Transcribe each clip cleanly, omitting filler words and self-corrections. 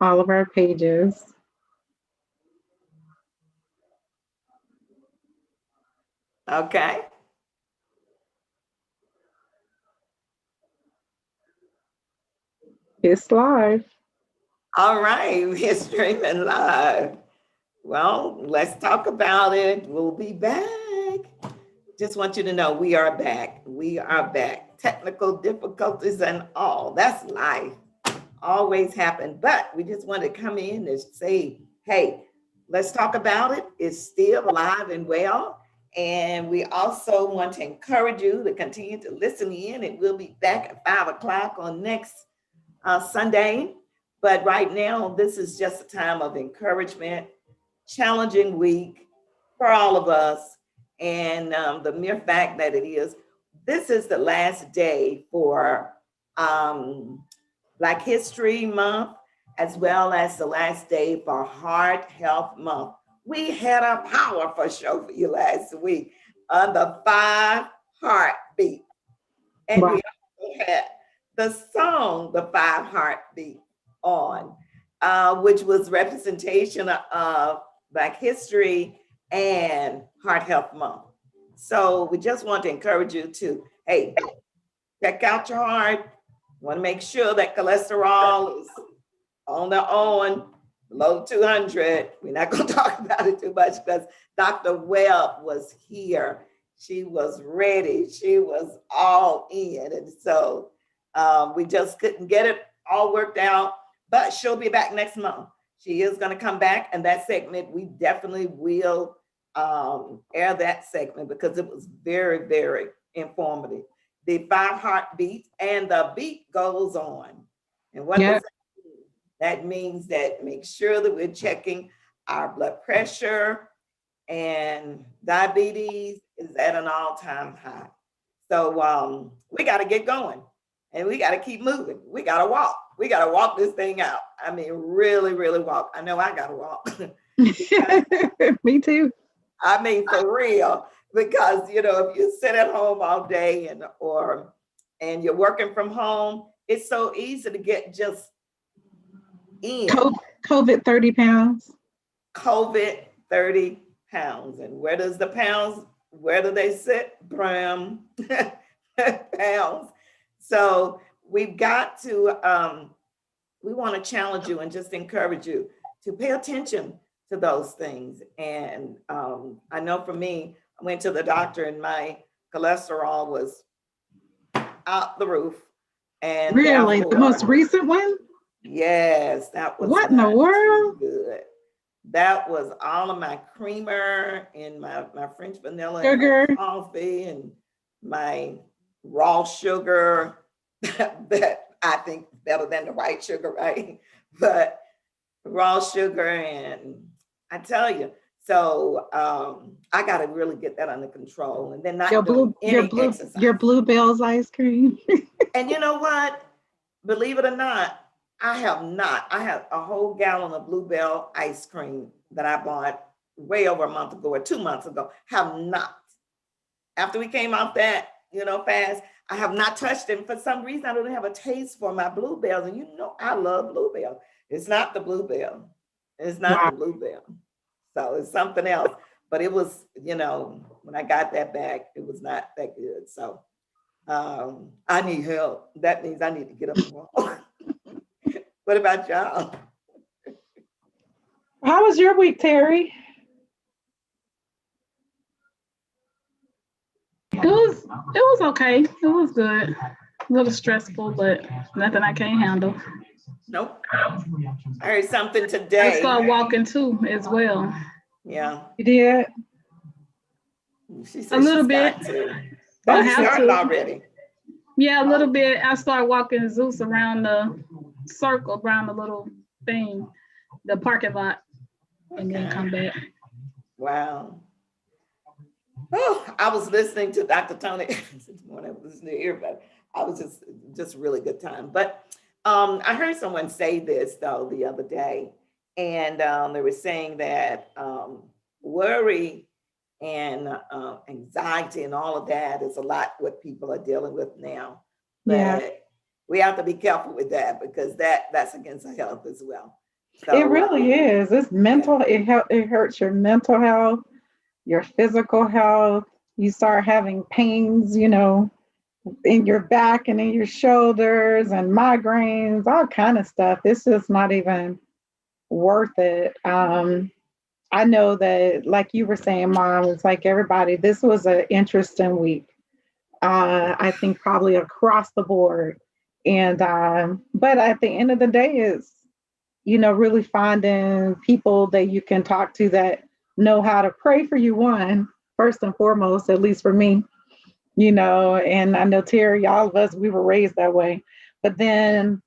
all of our pages. Okay. It's live. All right. We're streaming live. Well, let's talk about it. We'll be back. Just want you to know we are back. We are back. Technical difficulties and all. That's life. Always happen. But we just want to come in and say, hey, let's talk about it. It's still alive and well. And we also want to encourage you to continue to listen in. And we'll be back at 5 o'clock on next Sunday. But right now, this is just a time of encouragement, challenging week for all of us. And the mere fact that it is, this is the last day for Black History Month, as well as the last day for Heart Health Month. We had a powerful show for you last week on the 5 heartbeat. And Wow. we also had the song, The 5 Heartbeat, on, which was representation of Black history and Heart Health Month. So we just want to encourage you to, hey, check out your heart. You want to make sure that cholesterol is on the below 200. We're not going to talk about it too much because Dr. Webb was here. She was ready. She was all in. And so we just couldn't get it all worked out, but she'll be back next month. She is going to come back, and that segment, we definitely will air that segment because it was very, very informative. The 5 heartbeats, and the beat goes on. And what does Yep. that mean? That means that make sure that we're checking our blood pressure, and diabetes is at an all-time high. So we got to get going, and we got to keep moving. We got to walk. We got to walk this thing out. I mean, really, really walk. I know I got to walk. Me too. I mean, for real, because if you sit at home all day and you're working from home, it's so easy to get just in COVID 30 pounds. COVID 30 pounds. And where does the pounds, where do they sit? Bram, pounds. So we've got to, we want to challenge you and just encourage you to pay attention to those things. And I know for me, I went to the doctor and my cholesterol was out the roof. And Really? The most recent one? Yes, that was what in the world? Good. That was all of my creamer and my French vanilla sugar, and my coffee and my raw sugar that I think better than the white sugar, right? But raw sugar, and I tell you, so I got to really get that under control, and then not doing any exercise. Your Bluebell's ice cream. And you know what? Believe it or not, I have a whole gallon of Bluebell ice cream that I bought way over a month ago or 2 months ago. Have not. After we came off that, fast, I have not touched it. For some reason, I don't have a taste for my Bluebells. And I love Bluebell. It's not the Bluebell. It's not the Bluebell. So it's something else. But it was, when I got that back, it was not that good. So I need help. That means I need to get up and walk. What about y'all? How was your week, Terry? It was okay. It was good. A little stressful, but nothing I can't handle. Nope. I heard something today. I started walking too as well. Yeah. You did? She said a little bit. I have to already. Yeah, a little bit. I started walking Zeus around the circle, around the little thing, the parking lot, and then come back. Wow. Oh, I was listening to Dr. Tony this morning. I was listening to everybody. I was just really good time. But I heard someone say this though the other day, and they were saying that worry and anxiety and all of that is a lot what people are dealing with now. But we have to be careful with that because that's against our health as well. So, It really is. It's mental. It hurts your mental health, your physical health. You start having pains, in your back and in your shoulders and migraines, all kind of stuff. It's just not even worth it. I know that, like you were saying, Mom, it's like everybody, this was an interesting week. I think probably across the board. And but at the end of the day, it's really finding people that you can talk to that know how to pray for you. One, first and foremost, at least for me, and I know Terry, all of us, we were raised that way. But then,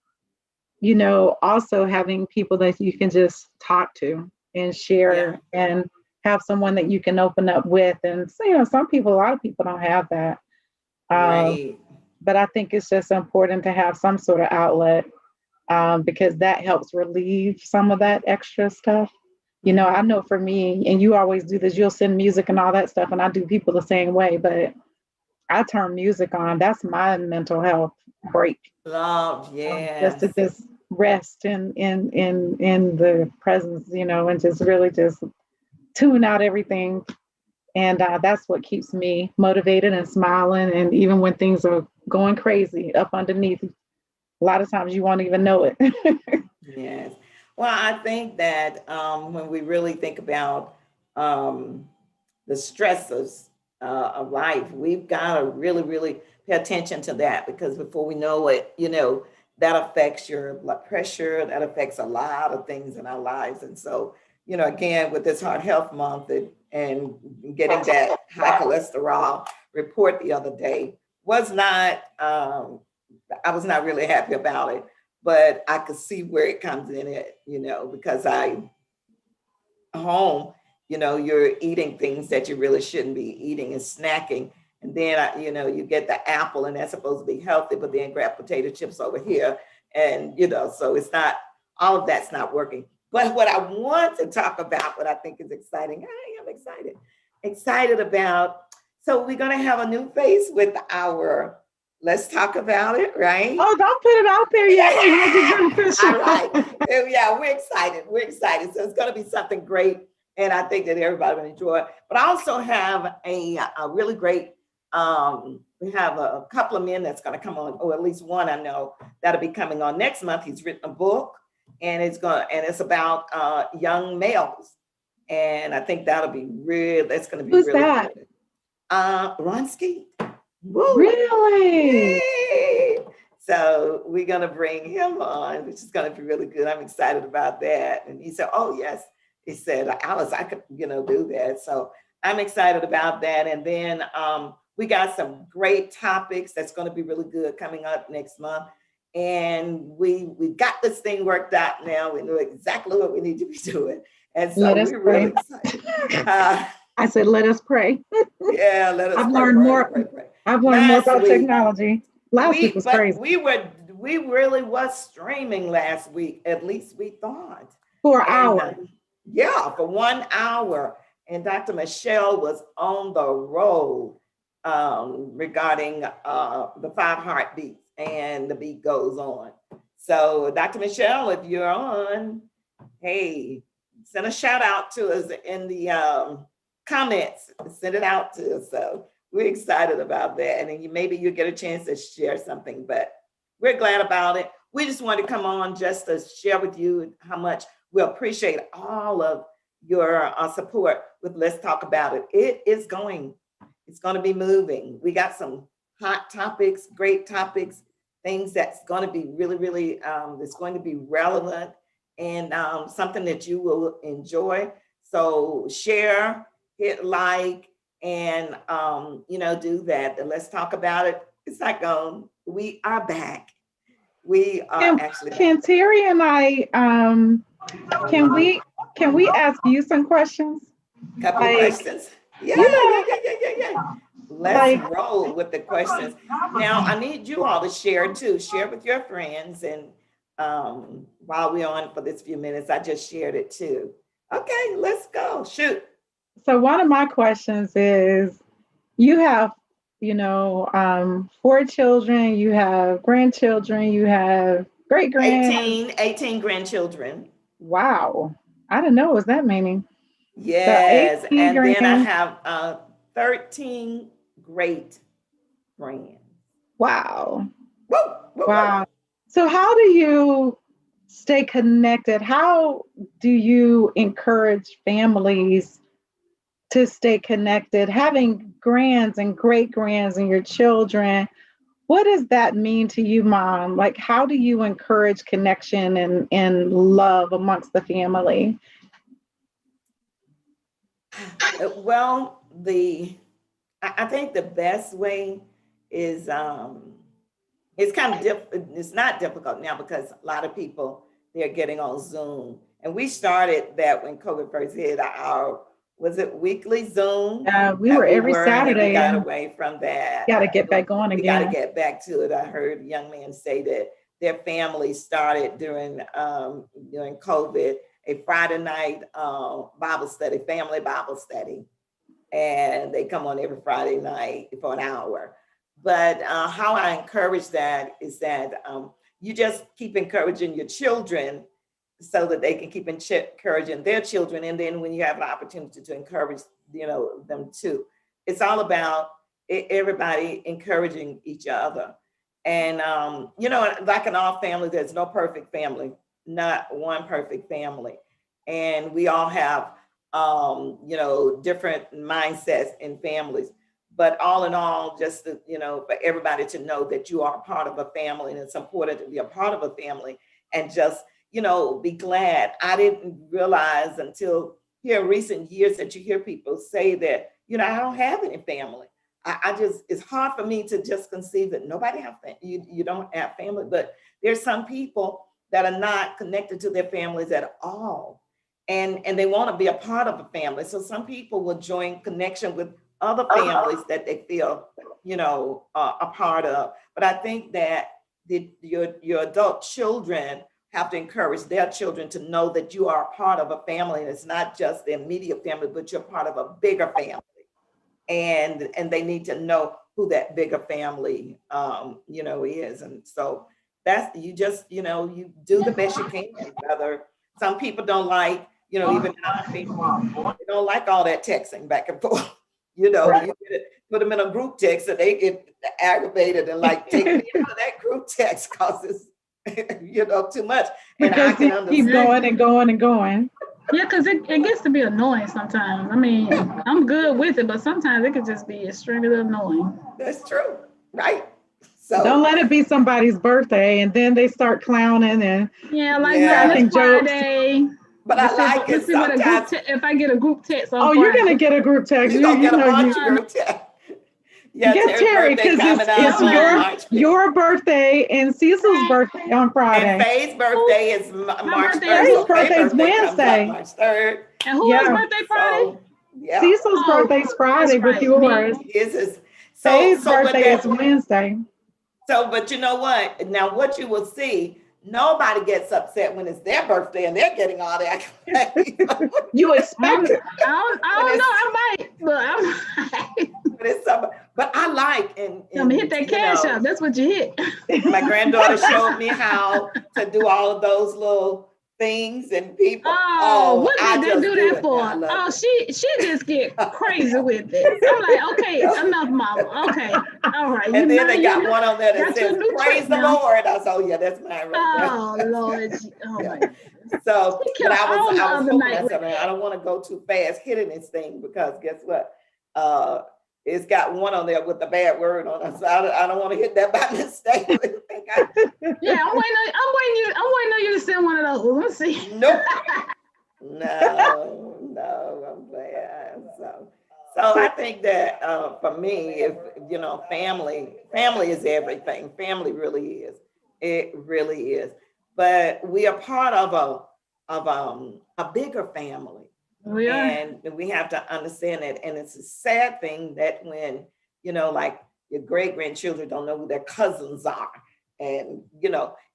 also having people that you can just talk to and share and have someone that you can open up with. And so, a lot of people don't have that. right. But I think it's just important to have some sort of outlet, because that helps relieve some of that extra stuff. I know for me, and you always do this, you'll send music and all that stuff, and I do people the same way, but I turn music on. That's my mental health break. Love, Just to yes. just rest in the presence, and just really just tune out everything. And that's what keeps me motivated and smiling. And even when things are going crazy up underneath, a lot of times you won't even know it. Yes. Well, I think that when we really think about the stresses of life, we've got to really, really pay attention to that, because before we know it, that affects your blood pressure, that affects a lot of things in our lives. And so, again, with this Heart Health Month and getting that high cholesterol report the other day was not, I was not really happy about it, but I could see where it comes in it, because home, you're eating things that you really shouldn't be eating and snacking. And then, you get the apple and that's supposed to be healthy, but then grab potato chips over here. And, so it's not, all of that's not working. But what I want to talk about, what I think is exciting, I am excited about. So we're going to have a new face with our Let's Talk About It, right? Oh, don't put it out there yet. We won't get official. All right. Yeah, we're excited. We're excited. So it's going to be something great. And I think that everybody will enjoy it. But I also have a really great, we have a couple of men that's going to come on, or at least one I know that'll be coming on next month. He's written a book, and it's about young males. And I think that's going to be Who's really that? good. Ronski. Woo. Really? Yay! So we're going to bring him on, which is going to be really good. I'm excited about that. And he said, oh, yes. He said, Alice, I could, do that. So I'm excited about that. And then we got some great topics that's going to be really good coming up next month. And we got this thing worked out now. We know exactly what we need to be doing. And so we're really excited. I said, let us pray. Yeah, let us I've pray, learned more. pray. I've learned more about technology. Last week was crazy. We really was streaming last week, at least we thought. For an hour. Yeah, for 1 hour. And Dr. Michelle was on the road regarding the 5 heartbeats, and the beat goes on. So Dr. Michelle, if you're on, hey, send a shout out to us in the comments, send it out to us. So we're excited about that. And maybe you'll get a chance to share something, but we're glad about it. We just wanted to come on just to share with you how much we appreciate all of your support with Let's Talk About It. It's going to be moving. We got some hot topics, great topics, things that's going to be really, really, that's going to be relevant and something that you will enjoy. So share, hit like, and, do that. And Let's Talk About It. It's not gone. We are back. We are actually back. Can Terry and I, can we ask you some questions? Couple of questions. Yeah. Let's roll with the questions. Now, I need you all to share too. Share with your friends. And while we're on for this few minutes, I just shared it too. Okay, let's go. Shoot. So one of my questions is, you have, 4 children, you have grandchildren, you have great-grand. 18 grandchildren. Wow. I didn't know it was that many. So Yes, 18 and then I grand. have 13 great grands. Wow. Woo, woo, woo. Wow. So how do you stay connected? How do you encourage families to stay connected? Having grands and great grands and your children, what does that mean to you, Mom? Like, how do you encourage connection and love amongst the family? Well, I think the best way is it's kind of it's not difficult now because a lot of people they're getting on Zoom. And we started that when COVID first hit our was it weekly Zoom We were that we every were and then we Saturday got and away from that. got to get back going We got to again. get back to it. I heard a young man say that their family started during COVID a Friday night Bible study, family Bible study, and they come on every Friday night for an hour. But how I encourage that is that you just keep encouraging your children so that they can keep encouraging their children. And then when you have an opportunity to encourage, them too, it's all about everybody encouraging each other. And, like in all families, there's no perfect family, not one perfect family. And we all have, different mindsets in families. But all in all, just to, for everybody to know that you are a part of a family and it's important to be a part of a family and just, be glad. I didn't realize until here in recent years that you hear people say that, I don't have any family. I just, it's hard for me to just conceive that nobody have you don't have family, but there's some people that are not connected to their families at all. And they want to be a part of a family. So some people will join connection with other families that they feel, a part of. But I think that your adult children have to encourage their children to know that you are a part of a family, and it's not just the immediate family, but you're part of a bigger family. And they need to know who that bigger family, is. And so that's you just, you do the best you can. Whether some people don't like, even people, they don't like all that texting back and forth. Right. You put them in a group text and they get aggravated and like take me out of that group text because it's too much. And I Because can you keep understand. going and going and going. Yeah, because it gets to be annoying sometimes. I mean, I'm good with it, but sometimes it could just be extremely annoying. That's true, right? So Don't let it be somebody's birthday and then they start clowning and Yeah, like Yeah. no, cracking it's jokes. Friday. but I like it Let's see what a group sometimes. if I get a group text on Oh, you're Friday. gonna get a group text. You're gonna You get a know bunch you of group text. Yeah, get Terry's Terry birthday because coming it's up on your March 5th. your birthday and Cecil's birthday on And Friday. Faye's birthday is March birthday 3rd. is- Faye's So Faye's birthday is birthday comes up Wednesday. March 3rd. And who is Yeah. birthday Friday? So yeah, Cecil's Oh, birthday's Friday that's with right. yours. his is Faye's so but birthday is that Wednesday. but you know what? Now what you will see, nobody gets upset when it's their birthday and they're getting all that. You expect it. I don't know. I might, but I But it's but I like and I'm gonna hit that cash out. That's what you hit. my granddaughter showed me how to do all of those little things and people. Oh, what I did they just do do that it. for? I love Oh, it. she just get crazy with it. I'm like, okay, enough, mama. Okay, all right. And then they got you one on there that got your says, new praise trick the now. Lord. I said, oh yeah, that's mine right Oh there. Lord. Oh Yeah. my God. So, She but kept I all was the other hoping, night I said, I don't want to go too fast hitting this thing because guess what? It's got one on there with a bad word on it. So I don't want to hit that by mistake. Yeah, I'm waiting on you to send one of those. Let's see. Nope. No, I'm glad. So I think that for me, if family is everything. Family really is. It really is. But we are part of a bigger family. We are. And we have to understand that. And it's a sad thing that when, like your great grandchildren don't know who their cousins are. And,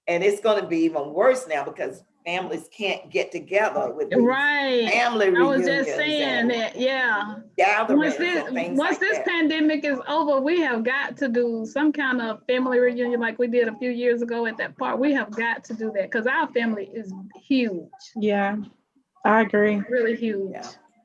and it's going to be even worse now because families can't get together with these Right. family I reunions was just saying and that, yeah. gatherings and things Once like this that. pandemic is over, we have got to do some kind of family reunion like we did a few years ago at that park. We have got to do that because our family is huge, Yeah, I agree. really huge.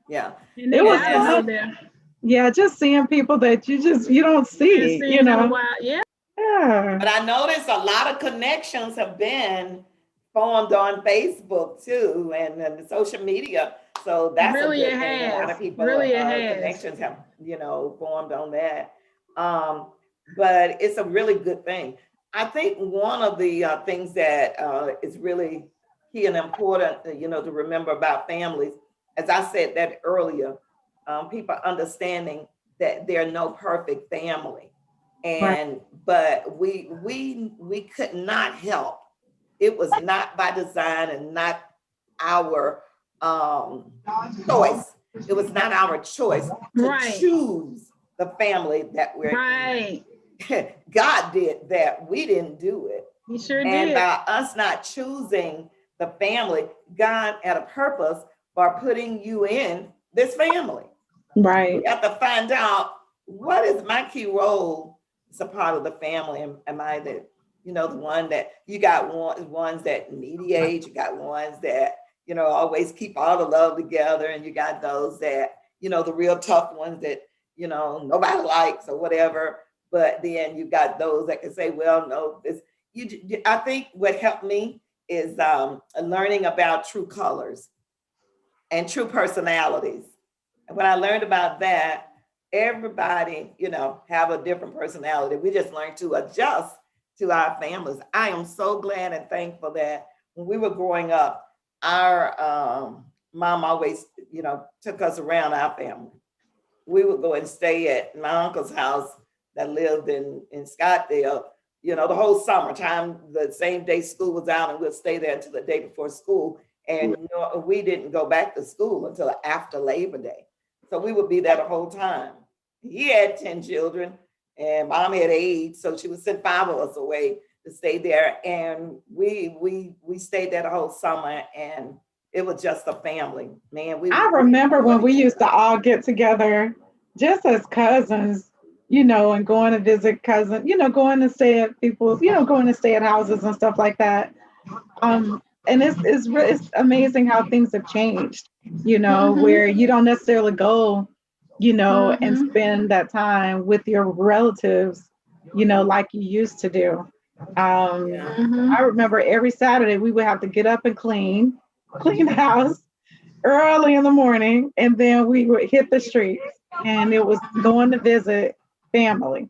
Yeah. And It they was gotta go fun. there. Yeah, just seeing people that you don't see, And you seeing in a know. while, yeah. Yeah. But I noticed a lot of connections have been formed on Facebook too, and the social media. So that's Really a good it thing. A lot has. of people, Really it has. connections have, formed on that. But it's a really good thing. I think one of the things that is really key and important, to remember about families, as I said that earlier, people understanding that there are no perfect family. And but we could not help. It was not by design and not our choice. It was not our choice to Right. choose the family that we're Right. in. God did that. We didn't do it. You sure And did. by us not choosing the family, God had a purpose for putting you in this family. Right. You have to find out, what is my key role as a part of the family? Am I the one that you got ones that mediate, you got ones that, always keep all the love together, and you got those that, the real tough ones that, nobody likes or whatever. But then you got those that can say, well, no, I think what helped me is learning about true colors and true personalities. And when I learned about that, everybody, have a different personality. We just learned to adjust to our families. I am so glad and thankful that when we were growing up, our mom always, took us around our family. We would go and stay at my uncle's house that lived in Scottsdale, the whole summertime, the same day school was out, and we'd stay there until the day before school. And we didn't go back to school until after Labor Day. So we would be there the whole time. He had 10 children and mom had 8. So she would send 5 of us away to stay there. And we stayed there the whole summer, and it was just a family, man. I remember when we used to all get together just as cousins, and going to visit cousins, going to stay at people's, going to stay at houses and stuff like that. And it's amazing how things have changed, where you don't necessarily go, and spend that time with your relatives, like you used to do. I remember every Saturday we would have to get up and clean the house early in the morning, and then we would hit the streets, and it was going to visit family.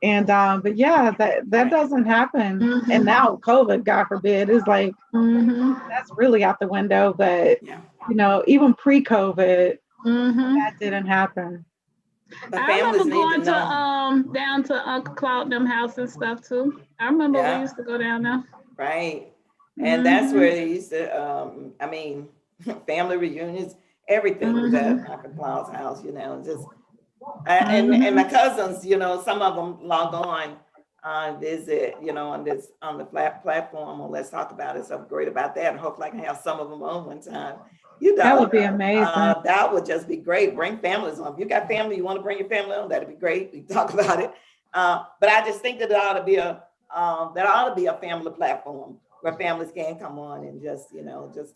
And but yeah, that doesn't happen. And now COVID, God forbid, is like that's really out the window. But even pre-COVID, that didn't happen. But I families remember need going to know. down to Uncle Claude them house and stuff too. I remember we used to go down there. Right. And that's where they used to, family reunions, everything was at Uncle Claude's house, just, and my cousins, some of them log on, visit, on the platform on Let's Talk About It. So I'm great about that. And hopefully I can have some of them on one time. That would be amazing. That would just be great. Bring families on. If you got family, you want to bring your family on, that'd be great. We talk about it. But I just think that there ought to be a family platform where families can come on and just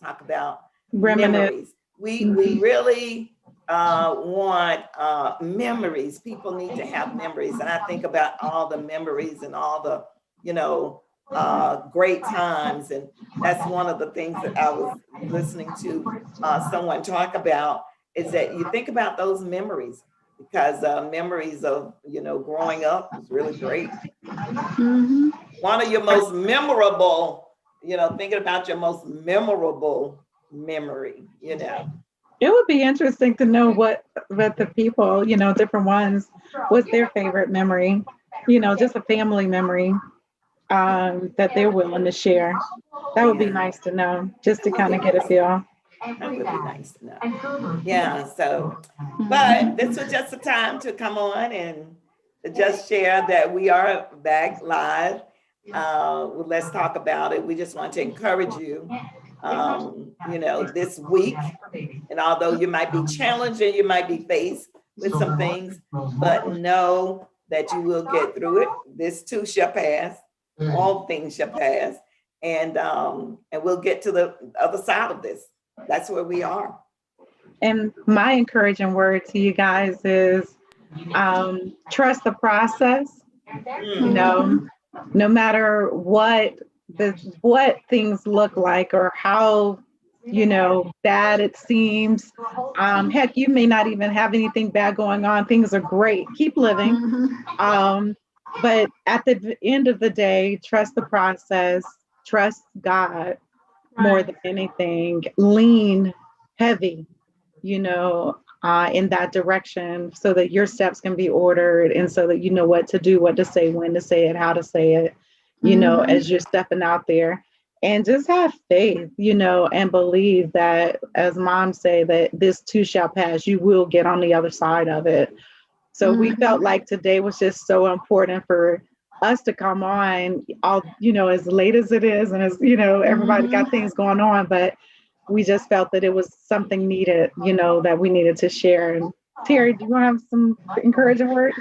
talk about memories. We really want memories. People need to have memories. And I think about all the memories and all the, great times. And that's one of the things that I was listening to someone talk about, is that you think about those memories, because memories of, growing up is really great. One of your most memorable, thinking about your most memorable memory, It would be interesting to know what the people, different ones, what's their favorite memory, just a family memory that they're willing to share. That would be nice to know, just to kind of get a feel. That would be nice to know. Yeah, so, but this was just a time to come on and just share that we are back live. Let's talk about it. We just want to encourage you this week. And although you might be challenged and you might be faced with some things, but know that you will get through it. This too shall pass. All things shall pass. And we'll get to the other side of this. That's where we are. And my encouraging word to you guys is trust the process. You know, no matter what things look like or how, bad it seems. Heck, you may not even have anything bad going on. Things are great. Keep living. But at the end of the day, trust the process, trust God more than anything. Lean heavy, in that direction so that your steps can be ordered and so that you know what to do, what to say, when to say it, how to say it, as you're stepping out there. And just have faith, and believe that, as Mom say, that this too shall pass. You will get on the other side of it. So we felt like today was just so important for us to come on, all as late as it is, and as everybody got things going on, but we just felt that it was something needed, that we needed to share. And Terry, do you want to have some encouraging words?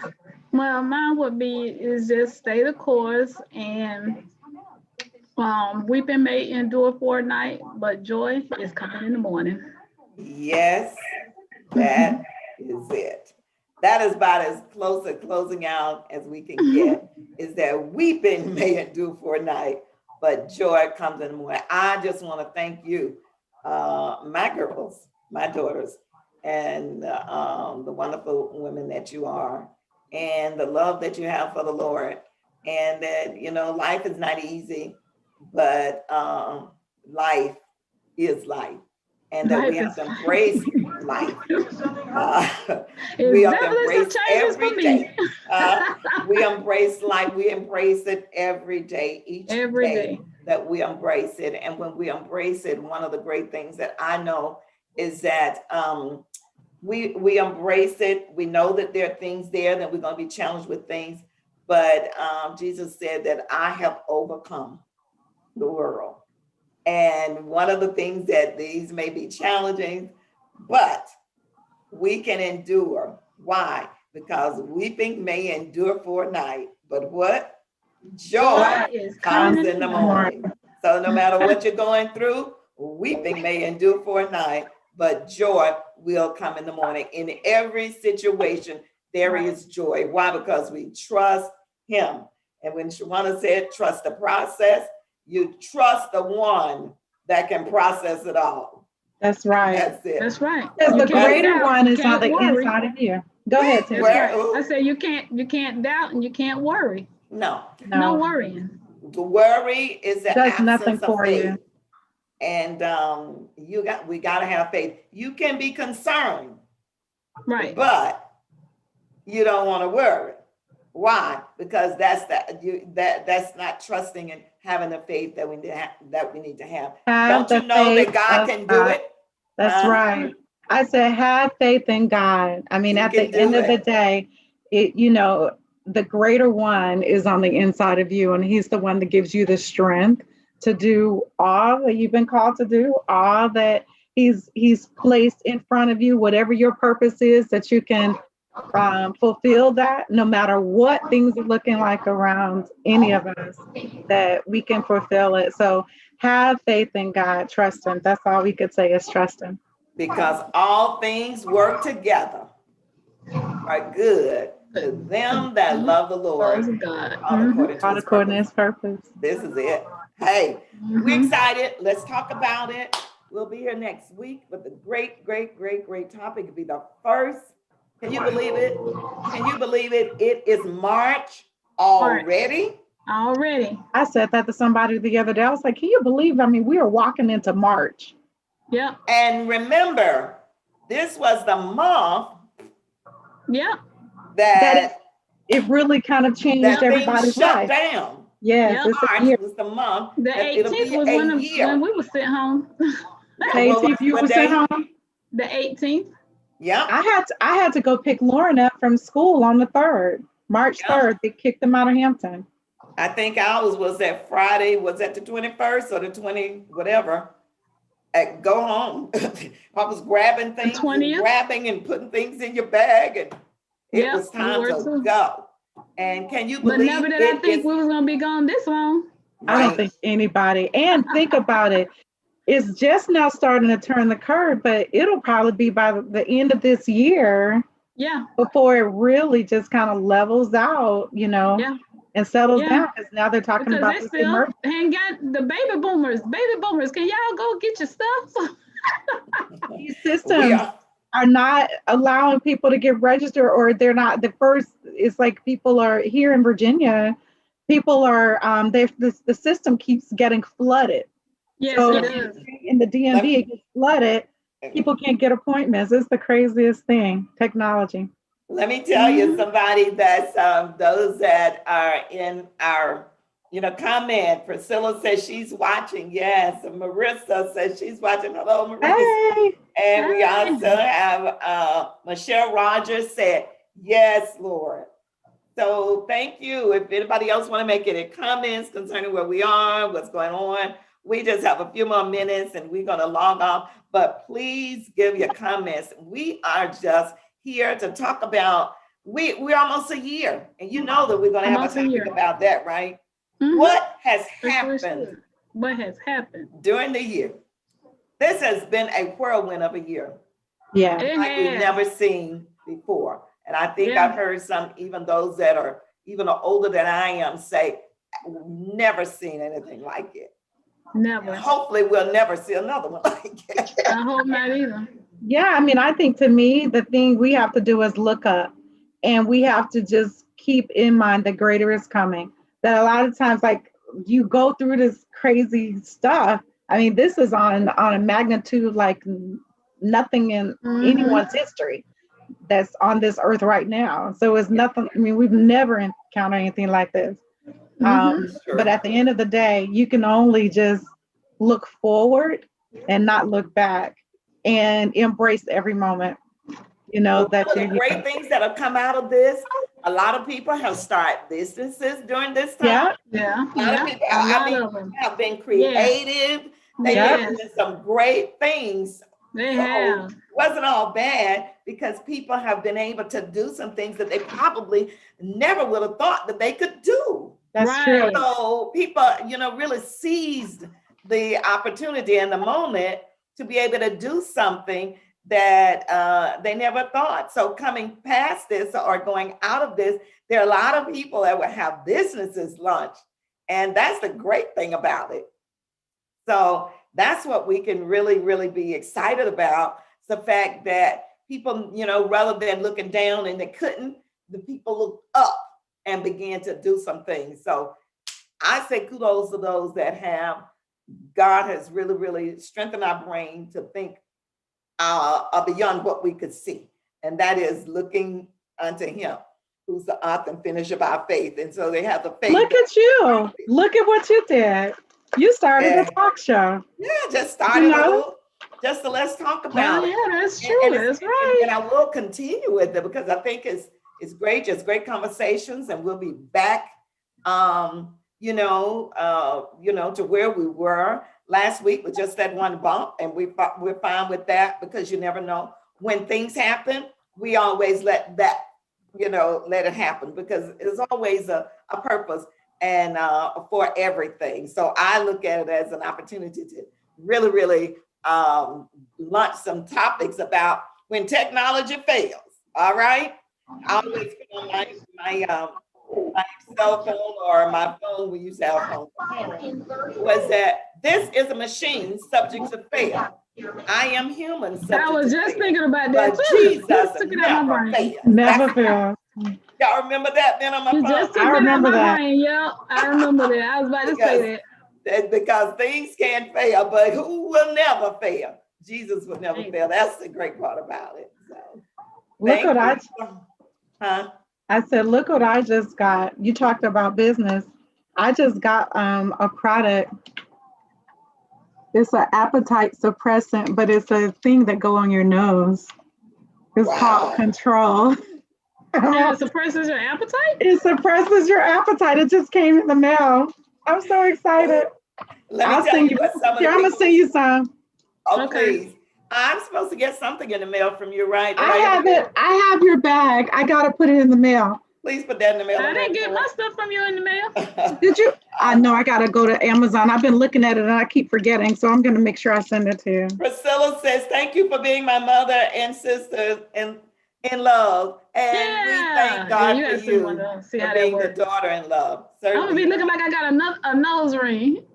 Well, mine would be is just stay the course, and weeping may endure for a night, but joy is coming in the morning. Yes, that is it. That is about as close to closing out as we can get, is that weeping may endure for a night, but joy comes in the morning. I just want to thank you, my girls, my daughters, and the wonderful women that you are, and the love that you have for the Lord, and that, life is not easy, but life is life, and that we have to embrace life. We have to embrace every day. We embrace life. We embrace it every day, each day that we embrace it. And when we embrace it, one of the great things that I know is that we embrace it. We know that there are things there that we're going to be challenged with things, but Jesus said that I have overcome the world. And one of the things that these may be challenging, but we can endure. Why? Because weeping may endure for a night, but what? Joy comes in the morning. So no matter what you're going through, weeping may endure for a night, but joy will come in the morning. In every situation, there is joy. Why? Because we trust him. And when Shawana said, trust the process, you trust the one that can process it all. That's right. That's it. That's right. Because the greater one is on the inside of you. Go ahead, Tim. I say you can't doubt and you can't worry. No worrying. The worry is the does absence nothing of for faith. you. And we gotta have faith. You can be concerned, right? But you don't want to worry. Why? Because that's not trusting and having the faith that we need to have. Don't you know that God can do it? That's right. I said, have faith in God. I mean, at the end of the day, the greater one is on the inside of you, and he's the one that gives you the strength to do all that you've been called to do, all that he's placed in front of you, whatever your purpose is, that you can fulfill that, no matter what things are looking like around any of us, that we can fulfill it. So have faith in God, trust him. That's all we could say is trust him. Because all things work together are good to them that love the Lord, all according to his purpose. This is it. Hey, we're excited. Let's talk about it. We'll be here next week with a great topic. It'll be the first. Can you believe it? Can you believe it? It is March already. I said that to somebody the other day. I was like, can you believe? I mean, we are walking into March. Yeah. And remember, this was the month. Yeah. That it really kind of changed everybody's life. Down. Yes. March was the month. The 18th was when we were sent home. The 18th you were sent home? The 18th. Yeah. I had to go pick Lauren up from school on the 3rd, March 3rd. They kicked them out of Hampton. I think ours was that Friday. Was that the 21st or the 20, whatever? go home. I was grabbing things, and 20th? grabbing and putting things in your bag, and it Yep, was we time were to too. go. And can you But believe never did I it think is we was gonna be gone this long. I don't right? think anybody, and think about it, it's just now starting to turn the curve, but it'll probably be by the end of this year Yeah, before it really just kind of levels out, yeah, and settles yeah. down. Because now they're talking Because about they this still ain't got the baby boomers. Baby boomers, can y'all go get your stuff? these We systems are not allowing people to get registered, or they're not the first. It's like people are here in Virginia. People are the system keeps getting flooded. Yes, So it does. in the DMV, let, it gets flooded. People can't get appointments. It's the craziest thing. Technology. let me tell you, Mhm. somebody that's those that are in our comment. Priscilla says she's watching. Yes, and Marissa says she's watching. Hello, Marissa. Hey, And we Hey. also have Michelle Rogers said, yes, Lord. So thank you. If anybody else want to make any comments concerning where we are, what's going on, we just have a few more minutes and we're going to log off. But please give your comments. We are just here to talk about, we're almost a year. And you know that we're going to have a Almost a topic year. about that, right? Mhm. What has We sure happened should. What has happened? during the year? This has been a whirlwind of a year yeah. It like we've has. never seen before. And I think Yeah. I've heard some, even those that are even older than I am, say, never seen anything like it. And Never. hopefully we'll never see another one like it. I hope not either. Yeah, I mean, I think to me, the thing we have to do is look up, and we have to just keep in mind the greater is coming. That a lot of times, like, you go through this crazy stuff. I mean, this is on a magnitude like nothing in Mhm. anyone's history that's on this earth right now. So it's nothing. I mean, we've never encountered anything like this. Mhm. Sure. But at the end of the day, you can only just look forward and not look back, and embrace every moment. Well, That one of you're the here. great things that have come out of this, a lot of people have started businesses during this time. Yeah, Yeah. A lot Yeah. of people, A I lot mean, of them. have been creative. They've Yep. been doing some great things. They So have. it wasn't all bad because people have been able to do some things that they probably never would have thought that they could do. that's true. Right. So people, really seized the opportunity and the moment to be able to do something that they never thought. So coming past this or going out of this, there are a lot of people that will have businesses launch. And that's the great thing about it. So that's what we can really, really be excited about. It's the fact that people, rather than looking down and they couldn't, the people looked up and began to do some things. So I say kudos to those that have. God has really, really strengthened our brain to think beyond what we could see. And that is looking unto him, who's the author and finisher of our faith. And so they have the faith. Look at you. Look at what you did. You started Yeah. a talk show. Yeah, just started a little, just to let's talk about Oh, it. yeah, that's true. And That's right. And I will continue with it because I think it's great, just great conversations, and we'll be back, to where we were last week with just that one bump, and we're fine with that because you never know when things happen. We always let that, let it happen because there's always a purpose and for everything. So I look at it as an opportunity to really, really launch some topics about when technology fails. All right. I always put on my cell phone or my phone, we use cell phone, was that this is a machine subject to fail. I am human subject I was to just fail. thinking about that But too. Jesus Took it out my never brain. fails. Never fail. Y'all remember that been on my You phone? just took I it out remember my that. brain. Yeah, I remember that. I was about to say that. That's because things can fail, but who will never fail? Jesus will never Amen. fail. That's the great part about it. So, Look what I I said, look what I just got. You talked about business. I just got a product. It's an appetite suppressant, but it's a thing that go on your nose. It's called Control. Now it suppresses your appetite? It suppresses your appetite. It just came in the mail. I'm so excited. Let me I'll tell send you you. what some of the I'm gonna people, send you some. Oh, Okay. please. I'm supposed to get something in the mail from you, right? I have it. I have your bag. I gotta put it in the mail. Please put that in the mail. I didn't get my stuff from you in the mail. Did you? I know I gotta go to Amazon. I've been looking at it and I keep forgetting, so I'm gonna make sure I send it to you. Priscilla says, thank you for being my mother and sister in love. And we thank God you for gotta see you one of those, see for how that being the works. daughter in love. I'm gonna be Certainly. looking like I got a nose ring.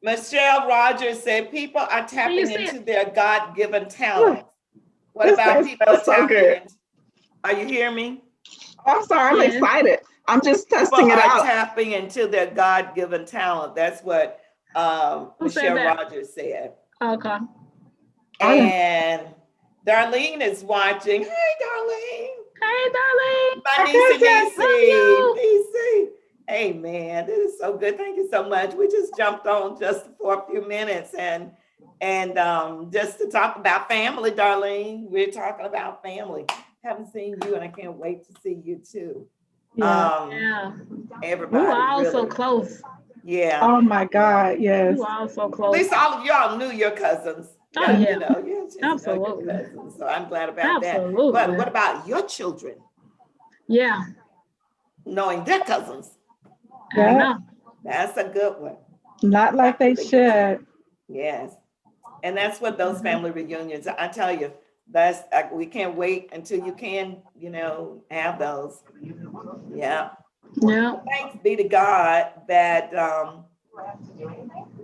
Michelle Rogers said, people are tapping you see into their God-given talent. What This about tastes people are so tapping good. into? Are you hearing me? Oh, I'm sorry. I'm Yes. excited. I'm just People testing it are out. tapping into their God-given talent. That's what Who said Michelle that? Rogers said. Okay. And Darlene is watching. Hey, Darlene. Hey, darling. My niece Love you. Niecy. Hey, man, this is so good. Thank you so much. We just jumped on just for a few minutes and just to talk about family, Darlene. We're talking about family. Haven't seen you, and I can't wait to see you too. Yeah. Yeah. Everybody. We were all so really. close. Yeah. Oh my God. We Yes. were all so At close. least all of y'all knew your cousins. Oh, yeah. You know, you just know your Absolutely. cousins. So I'm glad about that. Absolutely. But what about your children Yeah. knowing their cousins? I Yeah. know. That's a good one. Not like they should. Yes. And that's what those Mhm. family reunions, I tell you, we can't wait until you can, have those. Yeah. Yeah. Thanks be to God that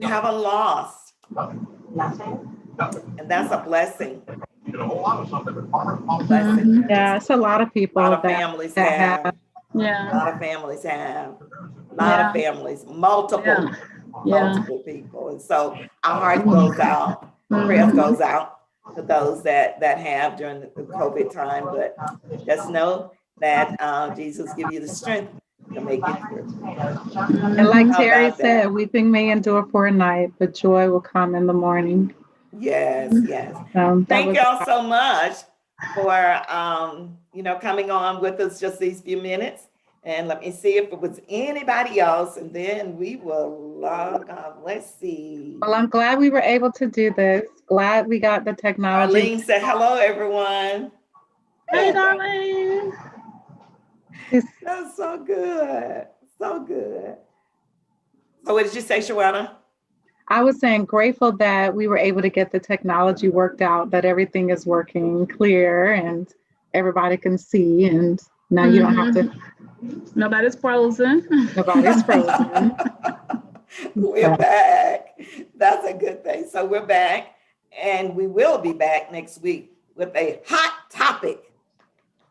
we haven't lost. And that's a blessing. Blessing. Mhm. Yeah, it's a lot of A people lot of that families that have. have. A Yeah. lot of families have. A lot of families, multiple Yeah. people. And so our heart goes out, prayers Mhm. goes out to those that have during the COVID time. But just know that Jesus give you the strength to make it through. And like Mhm. How Terry about that? said, weeping may endure for a night, but joy will come in the morning. Yes, yes. That Thank was- y'all so much for coming on with us just these few minutes. And let me see if it was anybody else, and then we will log on. Let's see. Well, I'm glad we were able to do this. Glad we got the technology. Arlene said, hello, everyone. Hey, darling. That's so good. So good. So what did you say, Shawana? I was saying grateful that we were able to get the technology worked out, that everything is working clear and everybody can see. And now you don't have to, Nobody's frozen. nobody's frozen. We're back. That's a good thing. So we're back, and we will be back next week with a hot topic.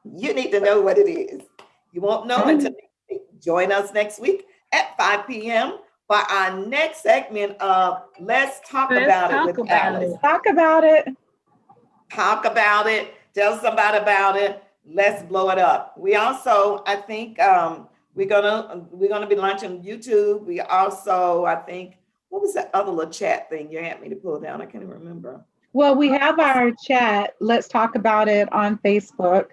You need to know what it is. You won't know until next week. Join us next week at 5 p.m. for our next segment of Let's Talk About It with Alice. Talk about it. Talk about it. Tell somebody about it. Let's blow it up. We also, I think, we're gonna be launching YouTube. We also, I think, what was that other little chat thing you had me to pull down? I can't even remember. Well, we have our chat. Let's talk about it on Facebook.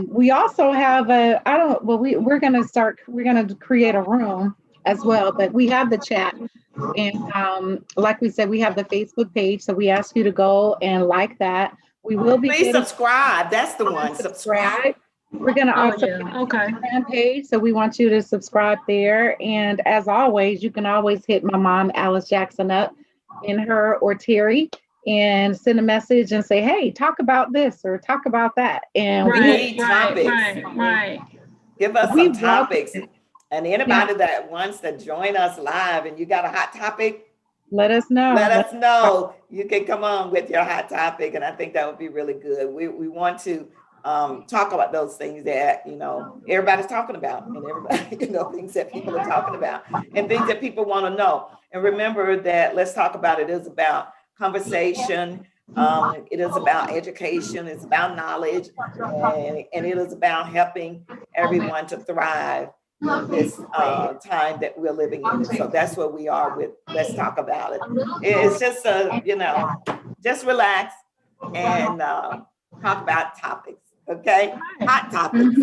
We also have we're going to create a room as well, but we have the chat. And like we said, we have the Facebook page. So we ask you to go and like that. We will be Please subscribe. That's the one. subscribe. We're going to also Okay. Instagram page. So we want you to subscribe there. And as always, you can always hit my mom, Alice Jackson, up in her or Terry and send a message and say, hey, talk about this or talk about that. And need topics. Right. Give us We some topics. welcome it. And anybody that wants to join us live and you got a hot topic, let us know. let us know. You can come on with your hot topic, and I think that would be really good. We want to talk about those things that everybody's talking about, and everybody things that people are talking about, and things that people want to know. And remember that Let's Talk About It is about conversation. It is about education. It's about knowledge, and it is about helping everyone to thrive in this time that we're living in. So that's where we are with Let's Talk About It. It's just just relax and talk about topics. Okay, hot topics.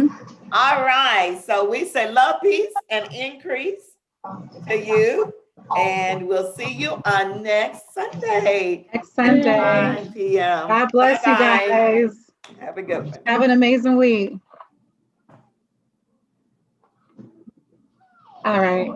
All right. So we say love, peace, and increase to you. And we'll see you on next Sunday, Next Sunday. 9 p.m. God bless you Bye-bye. guys. Have a good one. Have an amazing week. All right.